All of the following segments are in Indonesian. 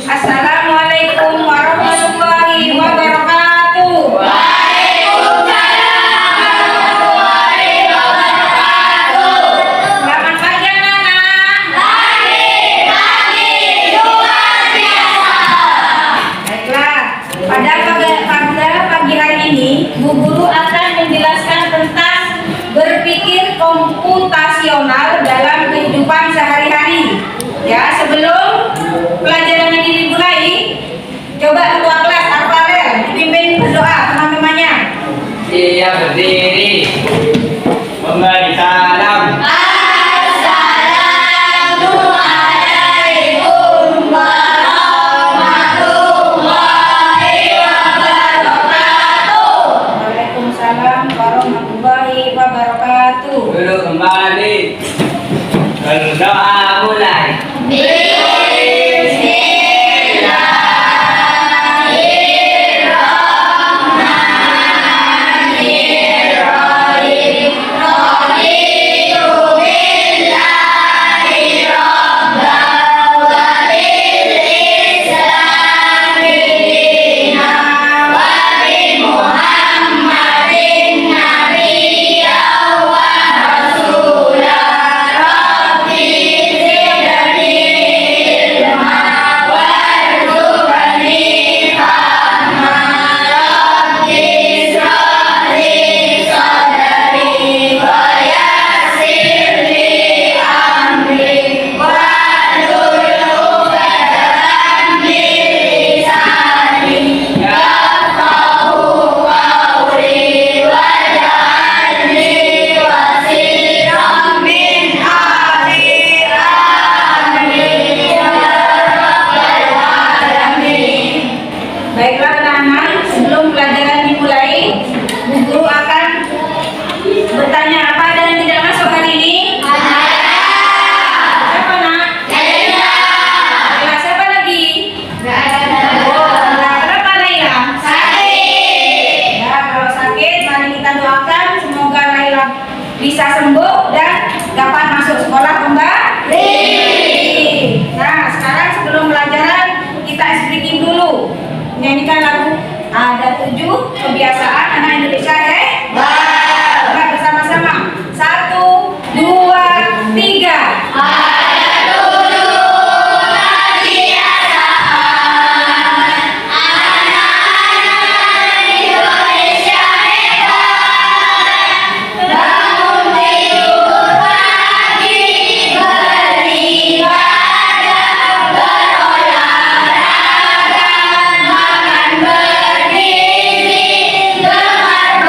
Assalamualaikum warahmatullahi wabarakatuh. Waalaikumsalam warahmatullahi wabarakatuh. Selamat pagi anak-anak. Pagi luar biasa. Baiklah, pada pagi hari ini Bu Guru akan menjelaskan tentang berpikir komputasional dalam kehidupan sehari-hari. Ya, sebelum pelajaran ini dimulai, coba ketua kelas Arfalel pimpin berdoa teman-temannya. Ia berdiri memberi salam. Assalamualaikum warahmatullahi wabarakatuh. Waalaikumsalam warahmatullahi wabarakatuh. Duduk kembali. Berdoa mulai. Bismillahirrahmanirrahim. Raditu billahi rabban wa bil islami dinan wa bi Muhammadin nabiyyan wa rasulan. Rabbi zidni ilma warzuqni fahma. Rabbi ishrah li sadri wa yassir li amri wahlul 'uqdatam min lisani yafqahu qawli waj'alni wasiran min ahli. Amin ya rabbal alamin. Baiklah anak-anak, sebelum pelajaran dimulai, Bu Guru akan bertanya apa ada yang tidak masuk hari ini? Siapa nak? Baiklah, siapa lagi? Oh, nah, kenapa Laila? Ya, kalau sakit, mari kita doakan semoga Laila bisa sembuh dan dapat masuk sekolah kembali. Nah, sekarang sebelum pelajaran kita speaking dulu. Nyanyikan lagu Ada 7 Kebiasaan Anak Indonesia hebat. Nah, bersama-sama. 1, 2, 3. Makan bergizi, gemar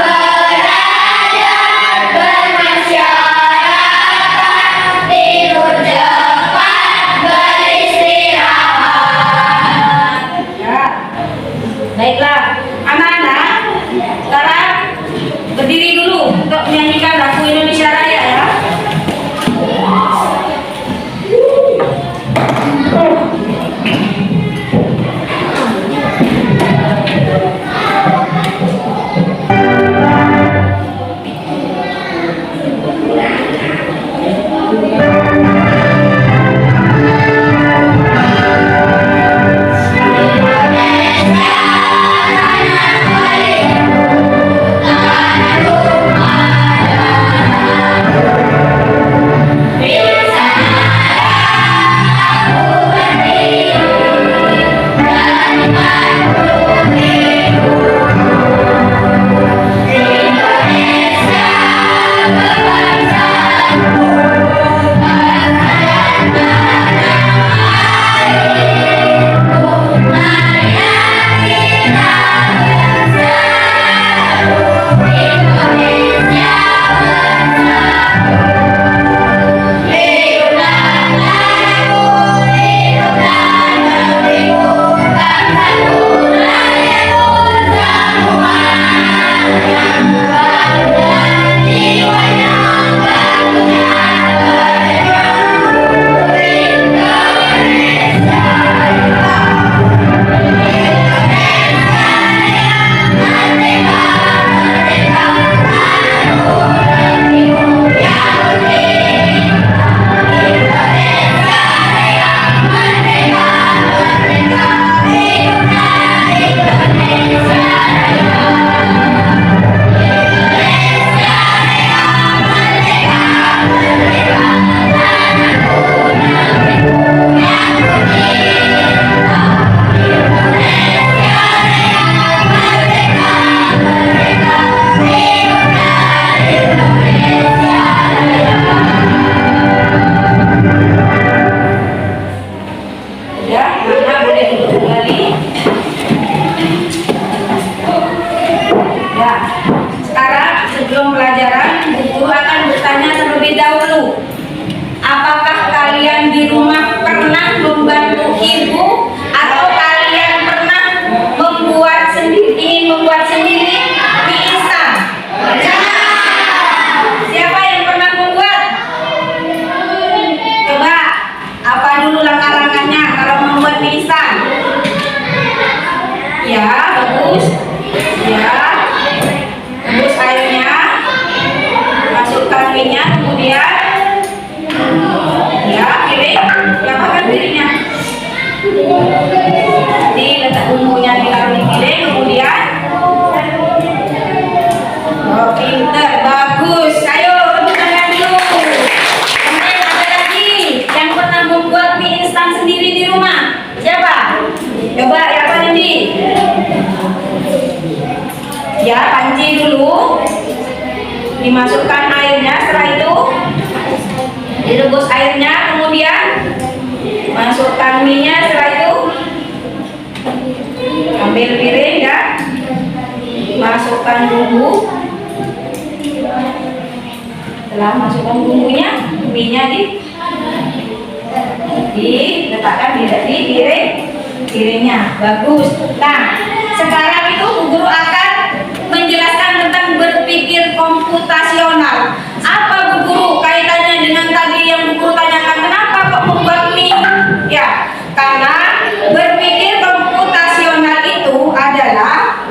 dimasukkan airnya, setelah itu direbus airnya, kemudian masukkan mie-nya, setelah itu ambil piring ya, masukkan bumbu. Setelah masukkan bumbunya, mie-nya diletakkan di piringnya. Bagus. Nah, sekarang itu Bu Guru akan menjelaskan tentang berpikir komputasional. Apa Bu Guru kaitannya dengan tadi yang Bu Guru tanyakan, kenapa kok membuat mie? Ya, karena berpikir komputasional itu adalah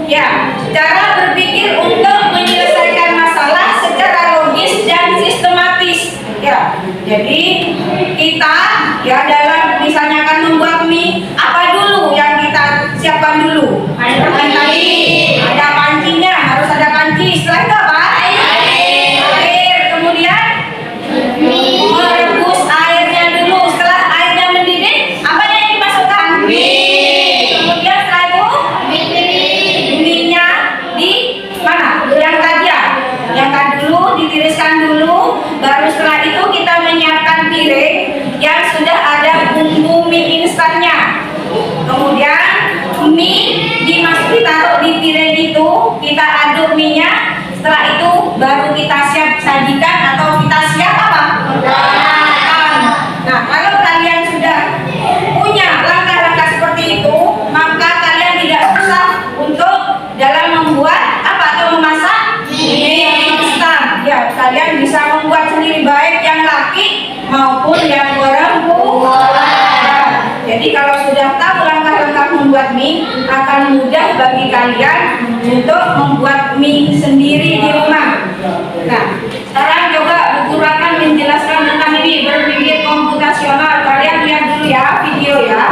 ya cara berpikir untuk menyelesaikan masalah secara logis dan sistematis. Ya, jadi kita ya dalam misalnya akan membuat mie, apa dulu yang kita siapkan dulu? Ada pancinya, harus ada panci. Setelah itu apa? Air. Kemudian merebus airnya dulu. Setelah airnya mendidih, apa yang dimasukkan? Mie. Kemudian setelah itu mie-nya di mana? Yang tadi ya. Yang tadi dulu ditiriskan dulu. Baru setelah itu kita menyiapkan piring yang sudah ada bumbu mie instannya. Kemudian mie ditaruh di piring itu, kita aduk mie-nya. Setelah itu baru kita siap sajikan atau kita siap apa? Nah, kalau kalian sudah punya langkah-langkah seperti itu, maka kalian tidak susah untuk dalam membuat apa atau memasak mie instan. Ya, kalian bisa membuat sendiri, baik yang laki maupun yang perempuan. Jadi kalau sudah tahu langkah-langkah membuat mie, akan mudah bagi kalian untuk membuat mie sendiri di rumah. Nah, sekarang coba Bu Guru akan menjelaskan tentang ini berpikir komputasional. Kalian lihat dulu ya video ya.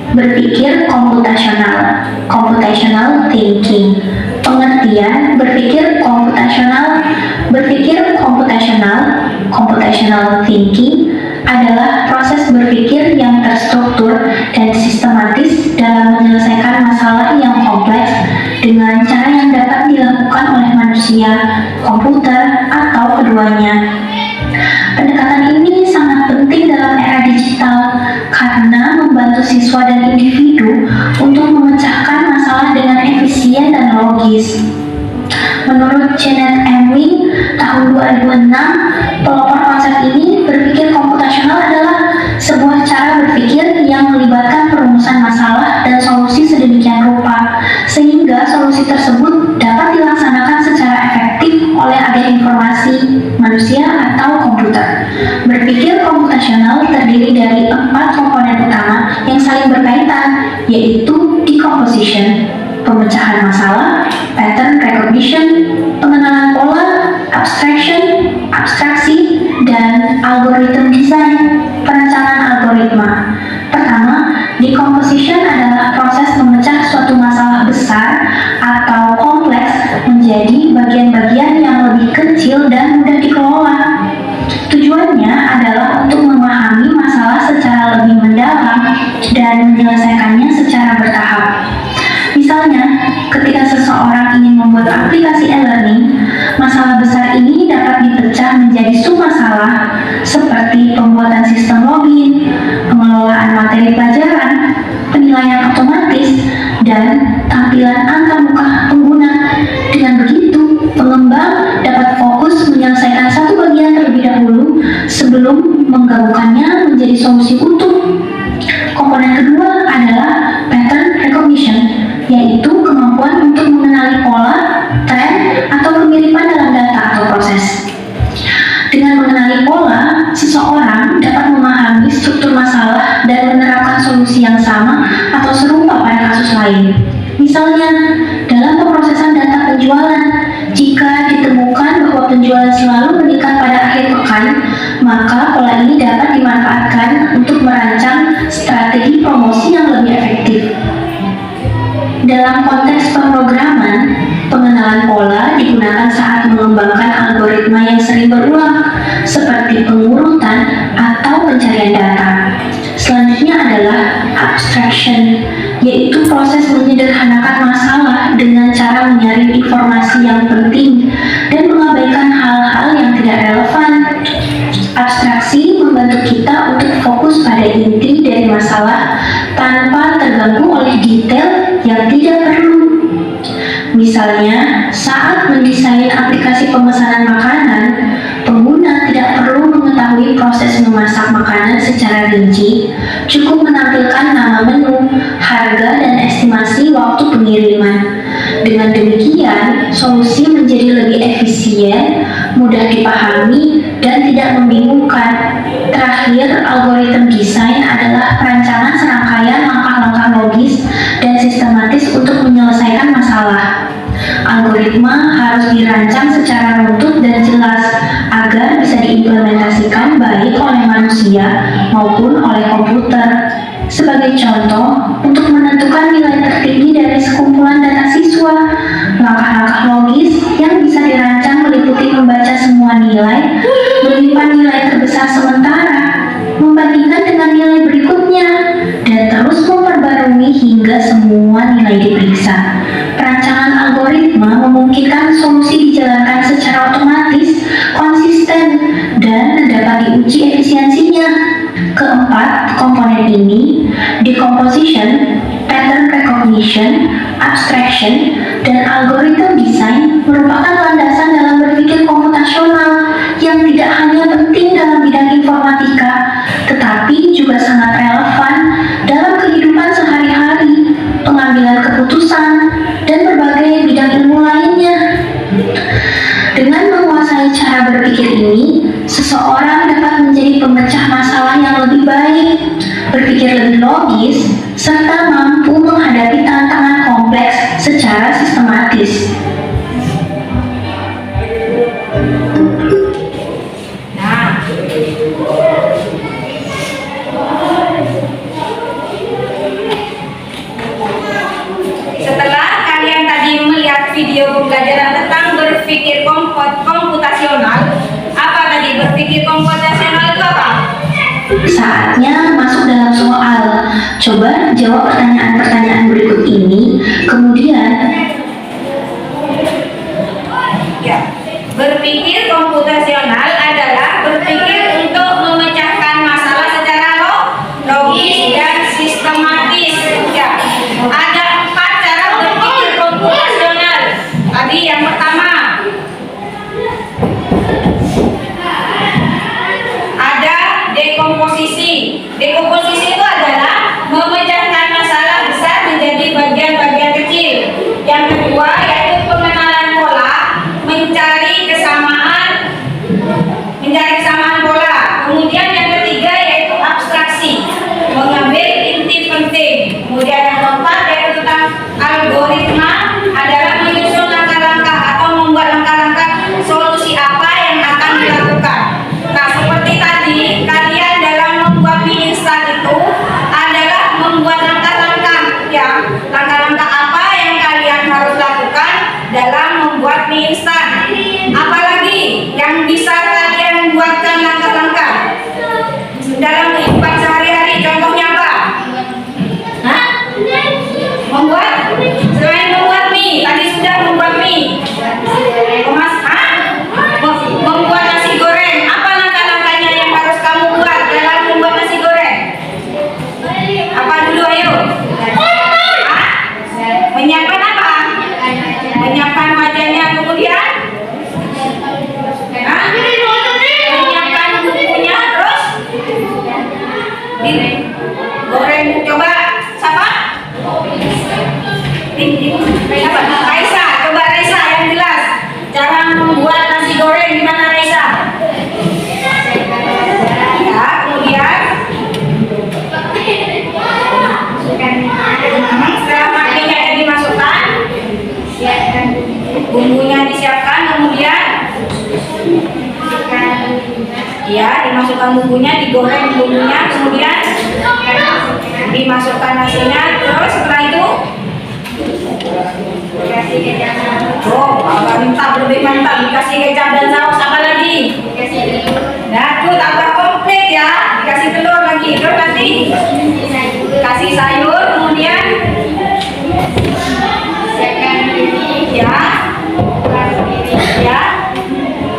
Berpikir komputasional, computational thinking. Pengertian berpikir komputasional, computational thinking adalah proses berpikir yang terstruktur dan sistematis dalam menyelesaikan masalah yang kompleks dengan cara yang dapat dilakukan oleh manusia, komputer, atau keduanya. Pendekatan ini sangat penting dalam era digital karena membantu siswa dan individu untuk memecahkan masalah dengan efisien dan logis. Menurut Janet Ewing tahun 2006, pelopor konsep ini, berpikir komputasional adalah sebuah cara berpikir yang melibatkan perumusan masalah dan solusi sedemikian rupa sehingga solusi tersebut dapat dilaksanakan secara efektif oleh agen informasi, manusia, atau komputer. Berpikir komputasional terdiri dari 4 komponen utama yang saling berkaitan, yaitu decomposition, pemecahan masalah, pattern recognition, pengenalan pola, abstraction, abstraksi, dan algorithm design, perencanaan algoritma. Pertama, decomposition adalah proses memecah suatu masalah besar atau kompleks menjadi bagian-bagian yang lebih kecil dan mudah dikelola. Tujuannya adalah untuk memahami masalah secara lebih mendalam dan menyelesaikannya secara bertahap. Misalnya, ketika seseorang ingin membuat aplikasi e-learning, masalah besar ini dapat dipecah menjadi sub-masalah seperti pembuatan sistem login, pengelolaan materi pelajaran, penilaian otomatis, dan tampilan antarmuka pengguna. Dengan begitu, pengembang dapat fokus menyelesaikan satu bagian terlebih dahulu sebelum menggabungkannya menjadi solusi utuh. Komponen kedua adalah pattern recognition, yaitu kemampuan untuk mengenali pola, tren, atau kemiripan dalam data atau proses. Dengan mengenali pola, seseorang dapat memahami struktur masalah dan menerapkan solusi yang sama atau serupa pada kasus lain. Misalnya, dalam pemrosesan data penjualan, jika ditemukan bahwa penjualan selalu meningkat pada akhir pekan, maka pola ini dapat dimanfaatkan untuk merancang strategi promosi yang lebih efektif. Dalam konteks pemrograman, pengenalan pola digunakan saat mengembangkan algoritma yang sering berulang, seperti pengurutan atau pencarian data. Selain proses menyederhanakan masalah dengan cara menyaring informasi yang penting dan mengabaikan hal-hal yang tidak relevan. Abstraksi membantu kita untuk fokus pada inti dari masalah tanpa terganggu oleh detail yang tidak perlu. Misalnya, saat mendesain aplikasi pemesanan makanan, pengguna tidak perlu mengetahui proses memasak makanan secara rinci, cukup menampilkan nama menu, harga, dan estimasi waktu pengiriman. Dengan demikian, solusi menjadi lebih efisien, mudah dipahami, dan tidak membingungkan. Terakhir, algoritma desain adalah perancangan serangkaian langkah-langkah logis dan sistematis untuk menyelesaikan masalah. Algoritma harus dirancang secara runtut dan jelas agar bisa diimplementasikan baik oleh manusia maupun oleh komputer. Sebagai contoh, untuk menentukan nilai tertinggi dari sekumpulan data siswa, langkah-langkah logis yang bisa dirancang meliputi membaca semua nilai, menyimpan nilai terbesar sementara, membandingkan dengan nilai berikutnya, dan terus memperbarui hingga semua nilai diperiksa. Perancangan algoritma memungkinkan solusi dijalankan secara otomatis, konsisten, dan dapat diuji efisiensinya. Keempat komponen ini, decomposition, pattern recognition, abstraction, dan algoritma design merupakan landasan dalam berpikir komputasional yang tidak hanya penting dalam bidang informatika, tetapi juga sangat relevan dalam kehidupan sehari-hari, pengambilan keputusan, dan berbagai bidang ilmu lainnya. Dengan menguasai cara berpikir ini, seseorang dapat menjadi pemecah masalah yang lebih baik, berpikir lebih logis, serta mampu menghadapi tantangan kompleks secara sistematis. Nah, setelah kalian tadi melihat video pembelajaran tentang berpikir komputasional, apa tadi berpikir komputasional itu apa? Saatnya masuk dalam soal. Coba jawab pertanyaan-pertanyaan berikut ini, kemudian Ya, berpikir komputasional adalah berpikir untuk memecahkan masalah secara logis dan sistematis. Ya, ada 4 cara berpikir komputasional. Tadi yang pertama, ada dekomposisi. Dekomposisi itu adalah memecahkan masalah besar menjadi bagian-bagian kecil. Yang kedua yaitu pengenalan pola, mencari kesamaan pola. Kemudian yang ketiga yaitu abstraksi, mengambil inti penting. Kemudian yang keempat yaitu tentang algoritma, adalah menyusun langkah-langkah atau membuat langkah-langkah solusi apa yang akan dilakukan. Nah, seperti tadi, kalian dalam membuat mie instan itu adalah membuat langkah-langkah, ya, langkah-langkah apa yang kalian harus lakukan dalam membuat mie instan. Apalagi yang bisa kalian buatkan langkah-langkah dalam kehidupan sehari-hari, contohnya apa? Hah? Selain membuat mie, tadi sudah membuat mie. Membuat nasi goreng. Apa langkah-langkahnya yang harus kamu buat dalam membuat nasi goreng? Apa dulu, ayo? Menyiapkan apa? Menyiapkan wajahnya, kemudian menyiapkan bumbunya, terus goreng. Coba siapa? Raisa, coba Raisa yang jelas cara membuat nasi goreng gimana, Raisa? Ya, kemudian setelah makinnya dimasukkan, bumbunya disiapkan, kemudian ya dimasukkan bumbunya, digoreng bumbunya, kemudian dimasukkan nasinya, terus setelah itu mantap, lebih mantap, dikasih kecap dan saus. Apa lagi? Nah, tuh tambah komplit ya, dikasih telur lagi, terus nanti kasih sayur, kemudian ya. Ya.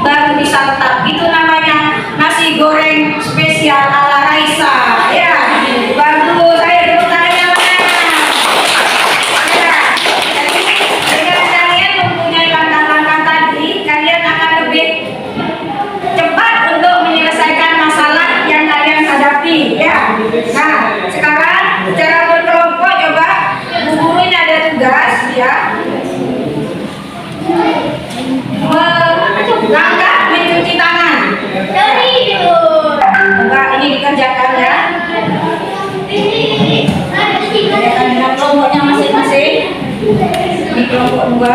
Baru disantap. Itu namanya nasi goreng spesial ala Raisa. Ya. Bagus. Ayo tepuk tangannya. Ya. Dengan kalian mempunyai langkah-langkah tadi, kalian akan lebih cepat untuk menyelesaikan masalah yang kalian hadapi. Ya. Nah, sekarang secara berkelompok coba Bu Guru ini ada tugas ya. Langkah mencuci tangan. Coba ini dikerjakan ya. Kerjakan dengan kelompoknya masing-masing. Ini kelompok 2.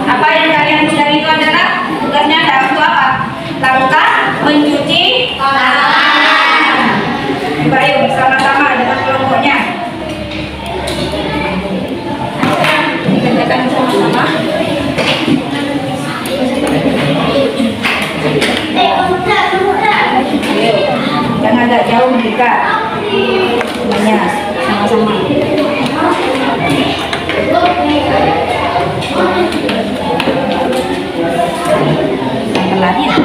Apa yang kalian bilang itu adalah tugasnya adalah untuk apa? Langkah mencuci tangan. Coba yuk sama-sama dengan kelompoknya. Dikerjakan sama-sama. Jangan agak jauh juga. Semuanya sama-sama. Lagi ya.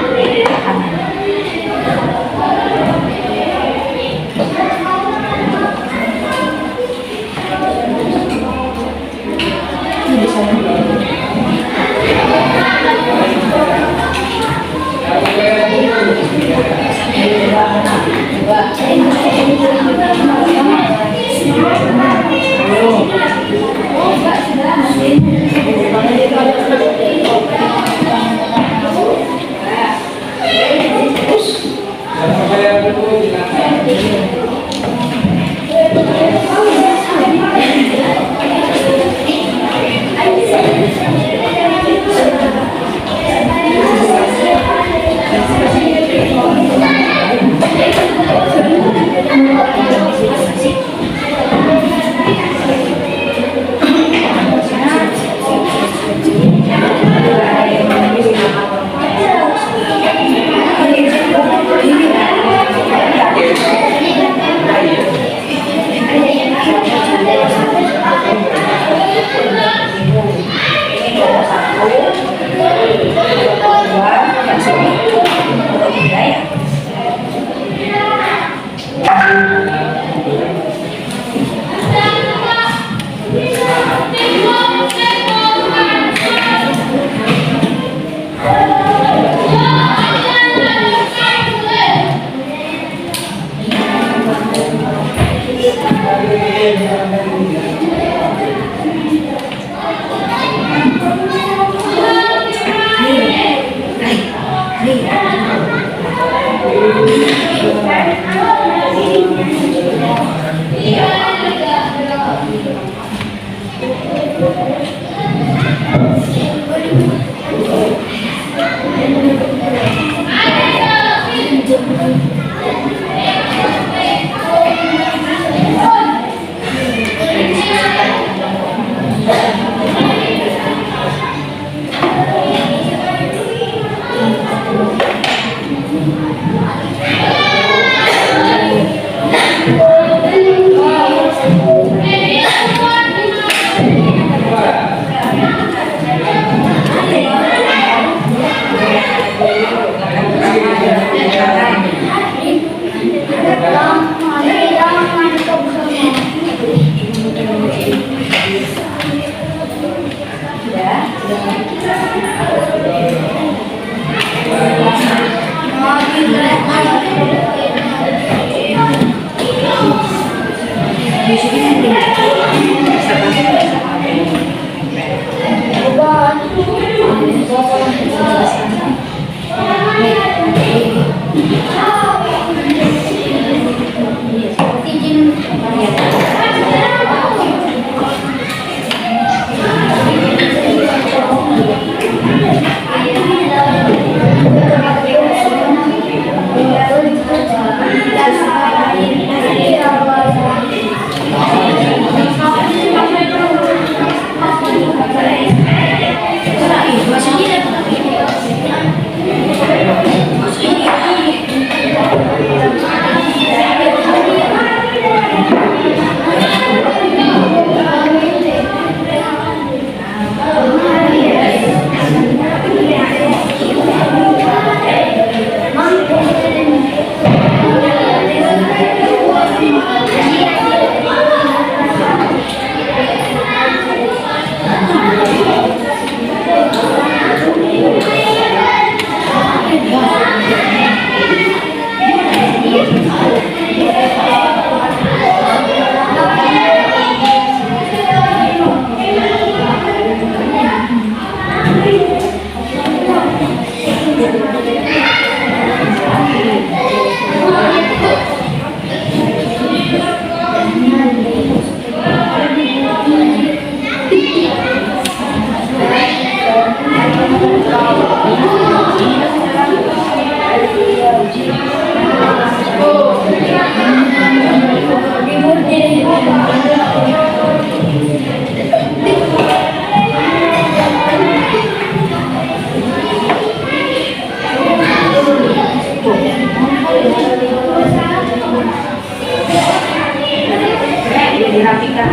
dirapikan.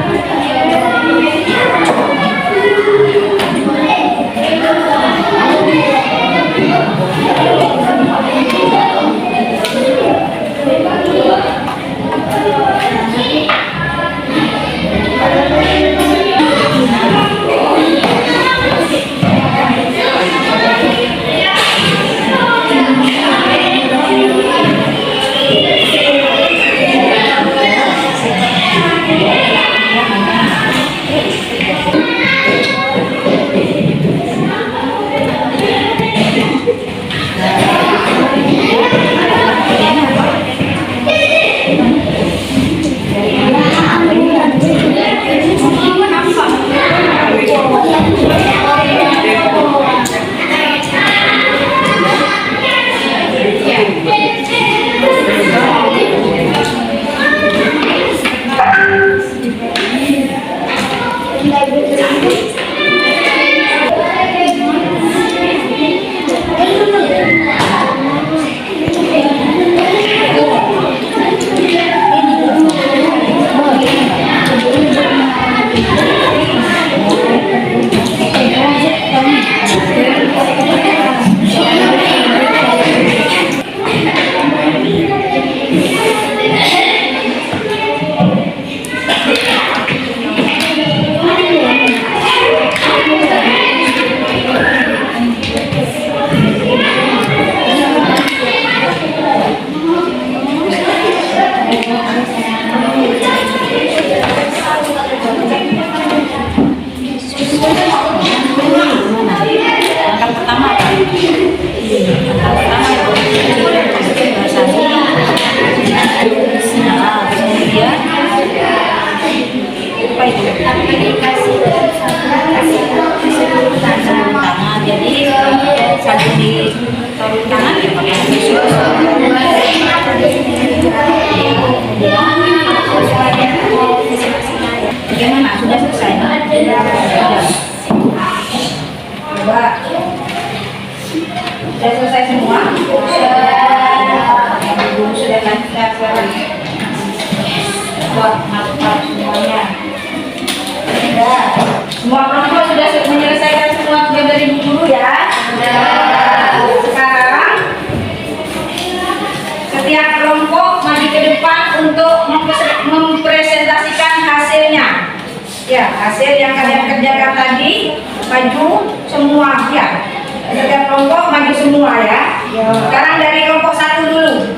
Bagaimana? Sudah selesai? Coba. Sudah selesai semua? Sudah kan? Buat masuk semuanya. Semua kelompok sudah menyelesaikan semua tugas dari Bu Guru ya? Sekarang setiap kelompok maju ke depan untuk mempresentasikan hasilnya. Ya, hasil yang kalian kerjakan tadi, maju semua ya. Setiap kelompok maju semua ya. Sekarang dari kelompok 1 dulu.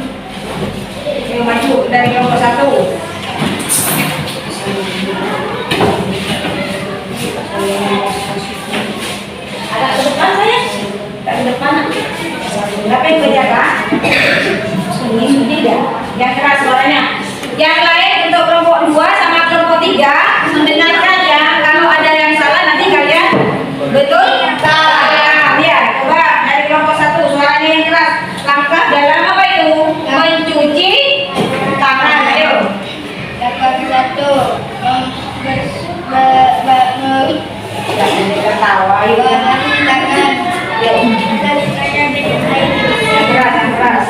Yang maju dari kelompok 1. Ada ke depan saya? Ke depan. Siapa yang berjaga? Sunyi tidak. Yang keras suaranya. Yang lain untuk kelompok 2 sama kelompok 3 mendengarkan ya. Kalau ada yang salah nanti kalian betul salah. Ya, coba dari kelompok 1 suaranya yang keras. Langkah dalam apa itu? Mencuci tangan. Ayo. Langkah 1. Ketawa yuk. Tangan. Yuk. Dengan air Yang keras, yang keras.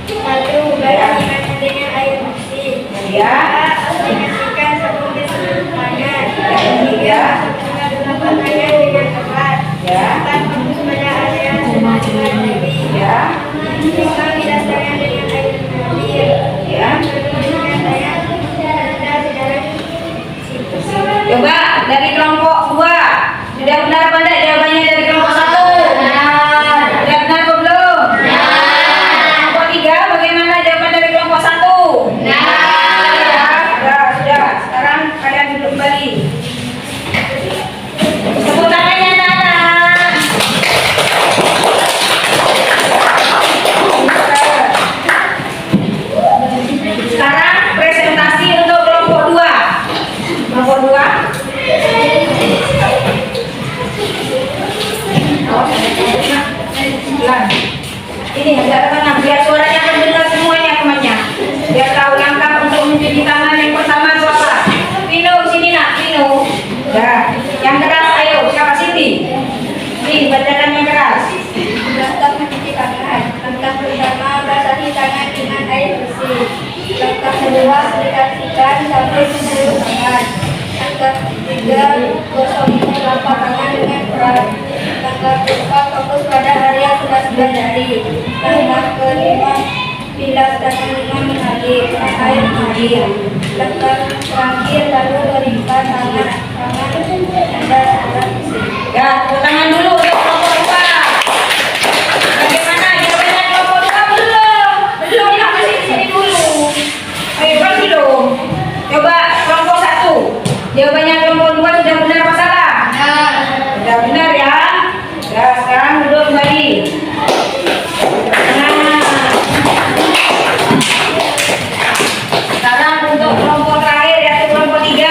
1. Bersihkan dengan air bersih. Ya. Aplikasikan sabun di seluruh tangan. Yang ketiga. Gunakan pakaian dengan tepat. Ya. Tanpa pada area semaksimal lagi. Ya. Bisa bilas tangan dengan air mengalir. Ya. Bersihkan tangan pada sedaran situ. Coba dari kelompok 2. Sudah benar apa enggak jawabannya dari kelompok 1? Sudah benar atau belum? Kelompok 3 bagaimana jawaban dari kelompok 1? Benar. 3, gosokkan telapak tangan dengan erat. Langkah keempat, fokus pada area sudah jari. Langkah kelima, bilas tangan dengan mengalir, air mengalir. Langkah terakhir, lalu berikan tangan anda Ya, tepuk tangan dulu untuk kelompok 2. Bagaimana jawabannya kelompok 2? Belum. Belum, ya masih di sini dulu. Ayo, kan belum. Coba kelompok 1. Jawabannya kelompok 2 sudah benar apa salah? Benar. Sudah benar ya. Ya, sekarang duduk kembali. Nah. Sekarang untuk kelompok terakhir yaitu kelompok 3.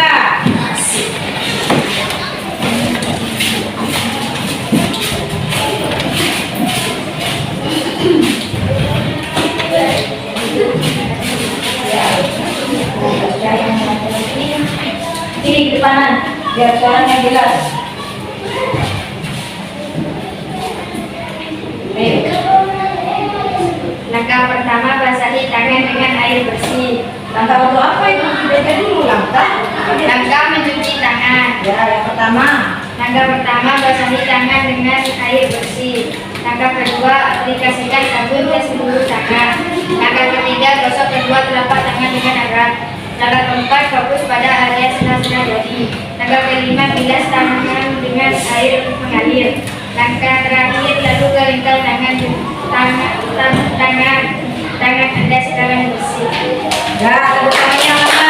Ini ke depanan, biar suaranya jelas. Langkah pertama, basahi tangan dengan air bersih. Langkah untuk apa itu? Beda dulu langkah. Langkah mencuci tangan. Ya, yang pertama. Langkah pertama, basahi tangan dengan air bersih. Langkah kedua, aplikasikan sabun ke seluruh tangan. Langkah ketiga, gosok kedua telapak tangan dengan erat. Langkah keempat, fokus pada area sela-sela jari. Langkah kelima, bilas tangan dengan air mengalir. Langkah terakhir, lalu keringkan tangan Anda sekarang bersih. Ya, tepuk tangannya lama.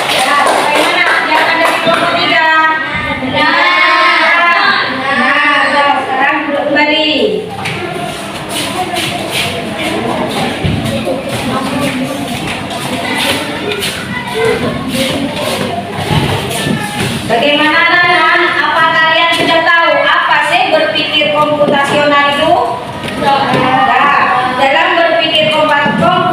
Ya, bagaimana? Yang ada di kelompok 3. Nah, sekarang duduk kembali. Bagaimana teman? Apa kalian sudah tahu apa sih berpikir komputasional itu? Nah, dalam berpikir komputasional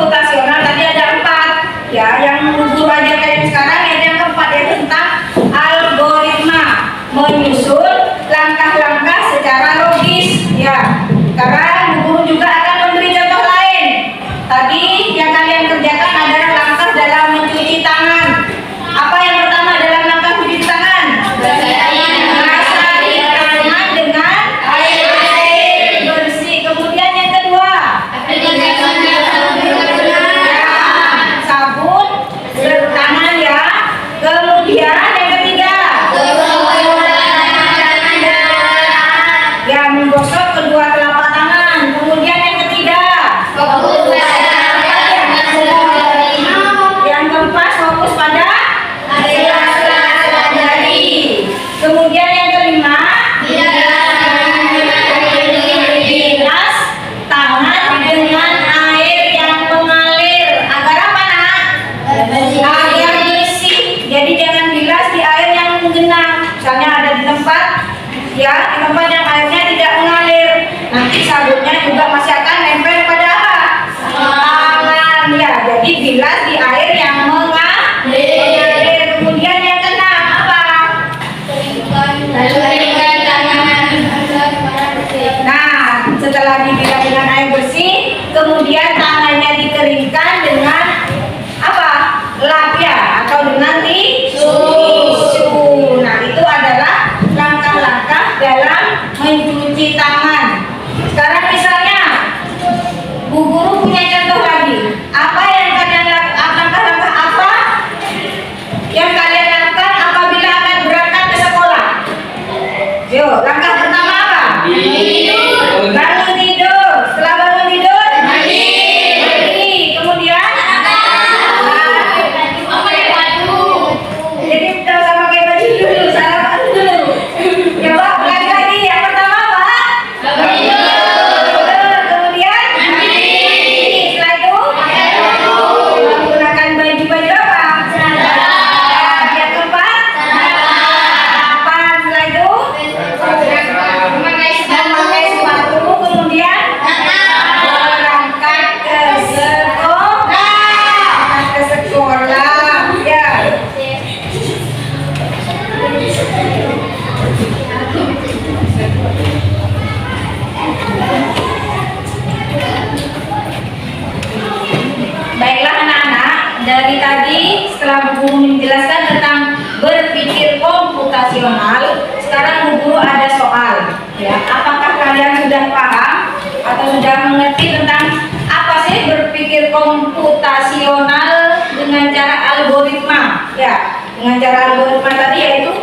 dari tadi setelah Bu Guru menjelaskan tentang berpikir komputasional, sekarang Bu Guru ada soal. Ya, apakah kalian sudah paham atau sudah mengerti tentang apa sih berpikir komputasional dengan cara algoritma? Ya, dengan cara algoritma tadi yaitu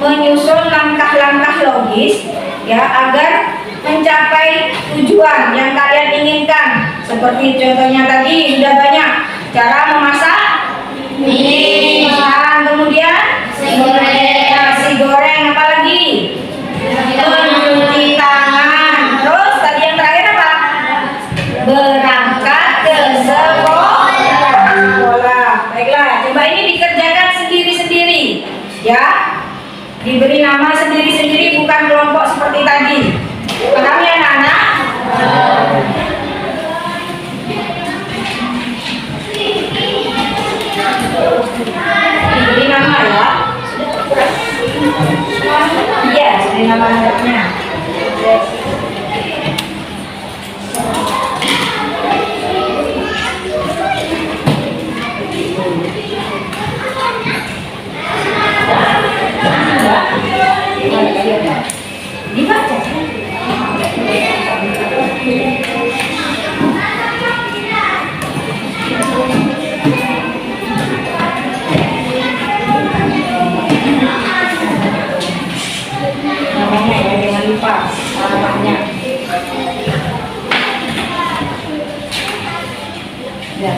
menyusun langkah-langkah logis ya agar mencapai tujuan yang kalian inginkan. Seperti contohnya tadi sudah banyak cara memasak mie, kemudian nasi goreng, apa lagi? Mencuci tangan. Terus tadi yang terakhir apa? Berangkat ke sekolah. Baiklah, coba ini dikerjakan sendiri-sendiri ya. Diberi nama sendiri-sendiri, bukan kelompok seperti tadi. Paham ya anak-anak? Diberi nama ya. Iya, diberi nama anaknya. Dibaca. Namanya ya, jangan lupa alamatnya. Ya.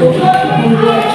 Untuk membuat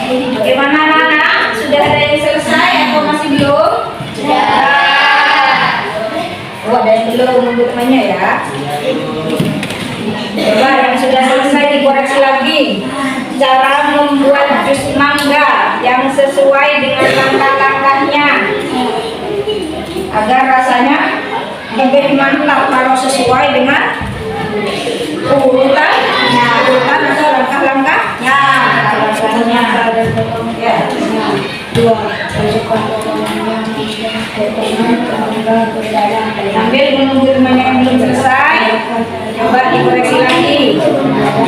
Bagaimana anak-anak? Sudah ada yang selesai atau masih belum? Oh, ada yang belum menunggu temannya ya. Coba yang sudah selesai dikoreksi lagi. Cara membuat jus mangga yang sesuai dengan langkah-langkahnya agar rasanya lebih mantap kalau sesuai dengan urutan atau langkah-langkahnya. Ya. Sambil menunggu temannya yang belum selesai, coba dikoreksi lagi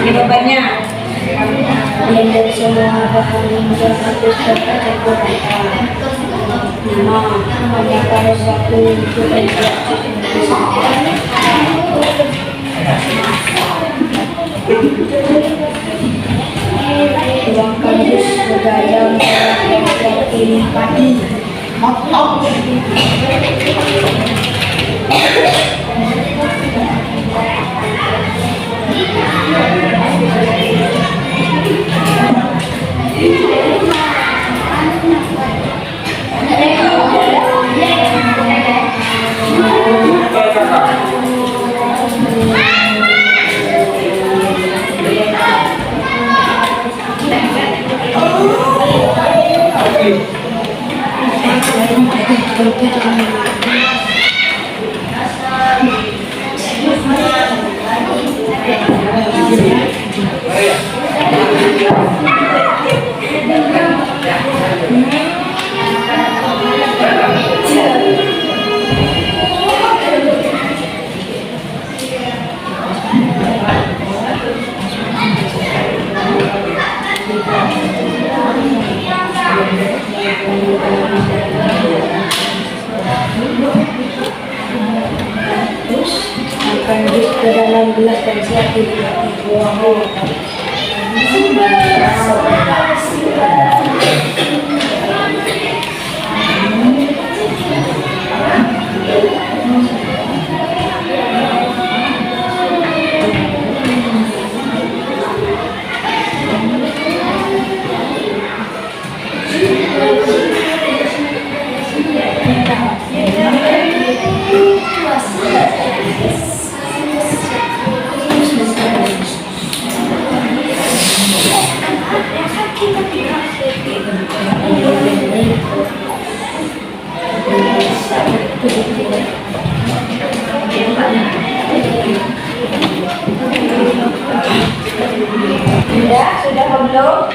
jawabannya. Blender semua bahan hingga 100% campur rata. 5. Tambahkan waktu untuk tuangkan jus bergaya yang pilih padi. Masukkan jus ke dalam gelas dan siap dibuang. Sudah belum?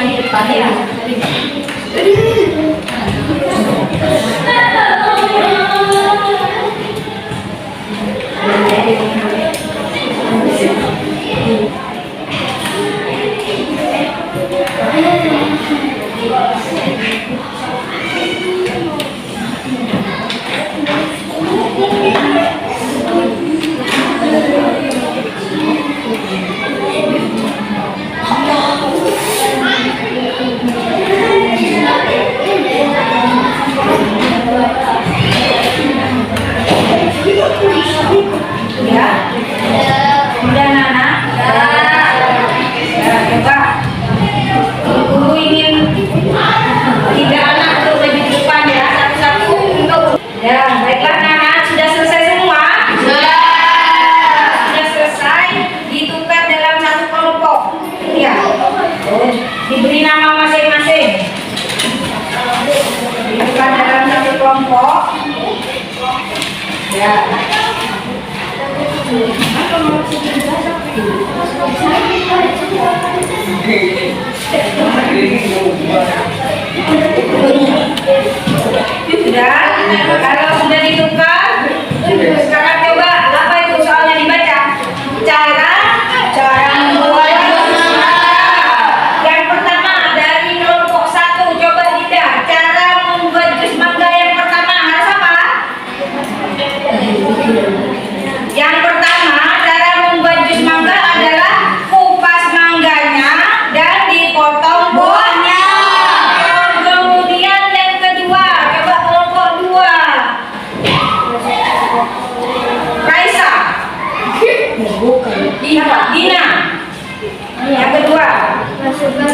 di depan ya. Ya, udah Nana. Ya, coba. Guru ingin 3 anak tuh maju di depan ya, satu-satu untuk. Ya, baiklah Nana, sudah selesai semua? Sudah selesai, ditukar dalam satu kelompok. Ya, diberi nama masing-masing. Ditukar dalam satu kelompok. Ya. Sudah, kalau sudah ditukar, sekarang coba apa itu soalnya dibaca. Cara membuat jus mangga. Yang pertama dari kelompok 1, coba Dinda, cara membuat jus mangga yang pertama harus apa? Yang pertama, cara membuat jus mangga adalah kupas mangganya dan dipotong buahnya. Kemudian yang kedua, coba kelompok 2. Raisa. Dina. Yang kedua. Masukkan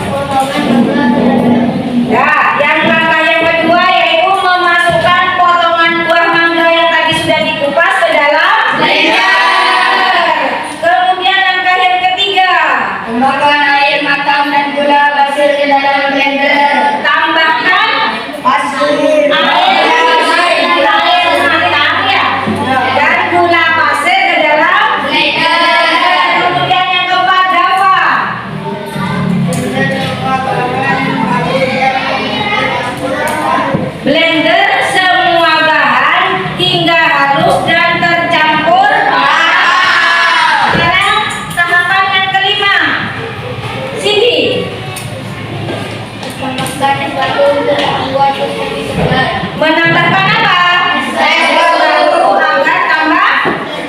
potongan Ya, yang langkah yang kedua yaitu memasukkan potongan buah mangga yang tadi sudah dikupas ke dalam blender. Kemudian langkah yang ketiga, Tambahkan air matang dan gula pasir ke dalam blender. tambahkan air matang ya, dan gula pasir ke dalam blender. Kemudian yang keempat, Dava. Blender semua bahan hingga halus dan tercampur. Sekarang tahapan yang kelima, Cindy. Tambahkan es batu untuk membuat jus lebih segar. Menambahkan apa? Es batu agar tambah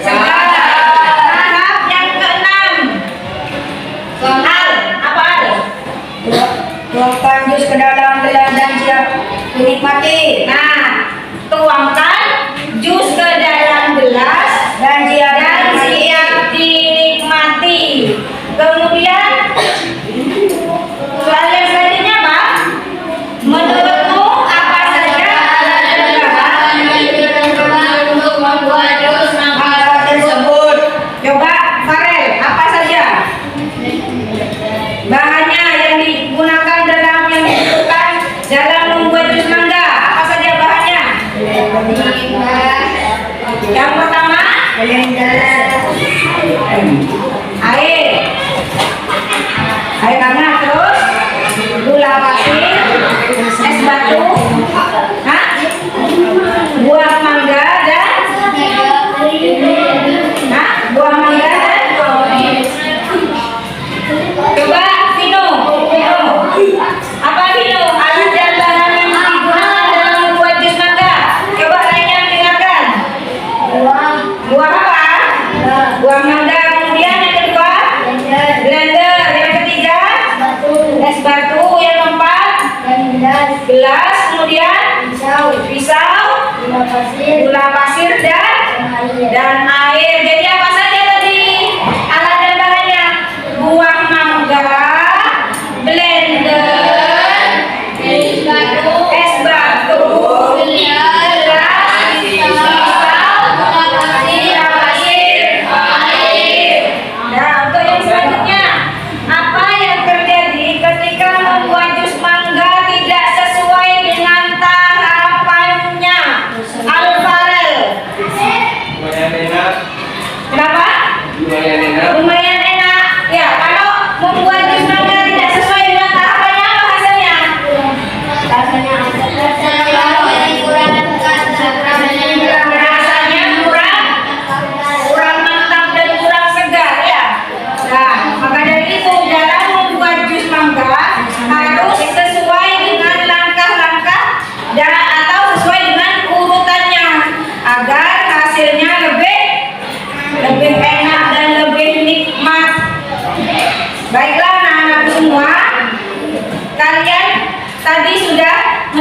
segar. Tahap yang keenam, Al. Apa Al? Tuangkan jus ke dalam gelas dan siap dinikmati. Nah, tuangkan jus ke dalam gelas Dan siap dan siap dinikmati. Kemudian soal yang selanjutnya apa? Menurutmu apa saja bahan untuk membuat jus mangga tersebut. Coba Farel, apa saja bahannya yang digunakan dalam yang dibutuhkan dalam membuat jus mangga? Apa saja bahannya? Yang pertama, air hangat, terus gula pasir, es batu, buah mangga dan buah mangga dan coba Vino, apa Vino alat dan bahan yang digunakan dalam membuat jus mangga? Coba lainnya dengarkan. Buah apa? Buah mangga. Kemudian yang kedua, blender. Yang ketiga, es batu. Yang keempat, gelas. Kemudian pisau, gula pasir dan air. Jadi apa saja tadi alat dan bahannya? Buah mangga, blender, es batu, gelas, pisau, gula pasir, air. Nah, untuk yang selanjutnya, apa yang terjadi ketika membuat jus mangga tidak sesuai dengan tahapannya? Al-Farel. Lumayan enak. Kenapa? Lumayan enak. Lumayan enak. Ya, kalau membuat jus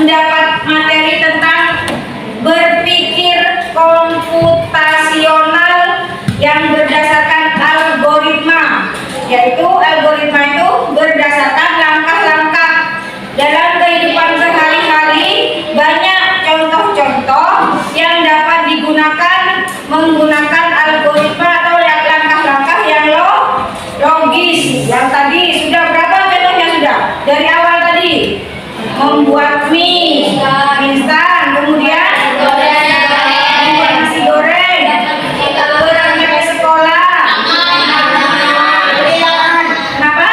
mendapat materi tentang berpikir komputasional yang berdasarkan algoritma, yaitu algoritma itu berdasarkan langkah-langkah dalam kehidupan sehari-hari. Banyak contoh-contoh yang dapat digunakan menggunakan algoritma atau langkah-langkah yang logis. Yang tadi sudah berapa contohnya sudah dari awal tadi? Membuat mie instan, kemudian membuat nasi goreng, berangkat ke sekolah. Kenapa?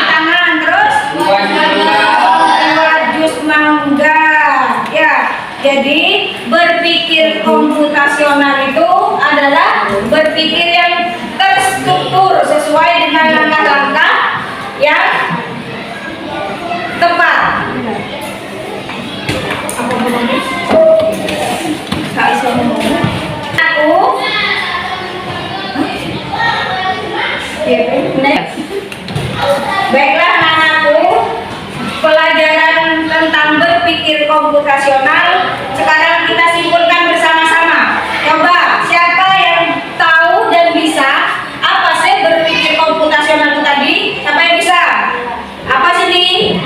Tangan, terus buat jus mangga. Ya, jadi berpikir komputasional itu adalah berpikir yang terstruktur sesuai dengan langkah-langkah yang tepat. Baiklah anak-anakku, pelajaran tentang berpikir komputasional sekarang kita simpulkan bersama-sama. Coba siapa yang tahu dan bisa apa sih berpikir komputasional itu tadi? Siapa yang bisa? Apa sih ini?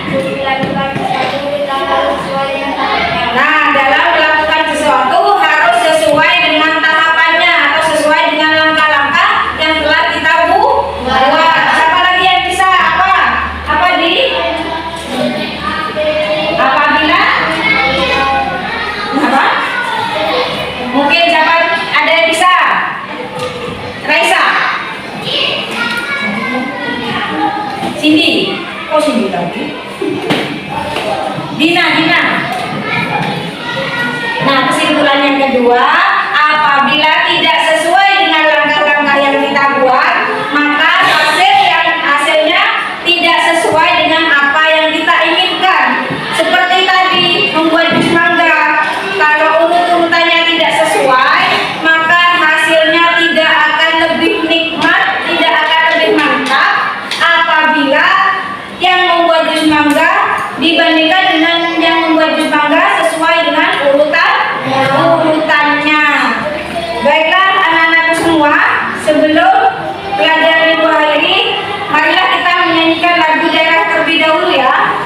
Nah, dalam melakukan sesuatu harus sesuai dengan tahapannya atau sesuai dengan langkah-langkah yang telah kita buat. Siapa lagi yang bisa? Apa di? Apabila? Apa? Mungkin siapa ada yang bisa? Raisa? Cindy? Oh, Cindy tadi. Dina. Nah, kesimpulan yang kedua, apabila tidak sesuai dengan langkah-langkah yang kita buat, maka hasilnya tidak sesuai dengan apa yang kita inginkan. Seperti tadi membuat jus mangga, kalau urut-urutannya tidak sesuai, maka hasilnya tidak akan lebih nikmat, tidak akan lebih mantap apabila yang membuat jus mangga dibandingkan dengan yang membuat jus mangga sesuai dengan urutannya. Baiklah anak-anakku semua, sebelum pelajaran ibu akhiri, marilah kita menyanyikan lagu daerah terlebih dahulu ya.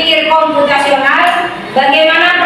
berpikir komputasional, bagaimana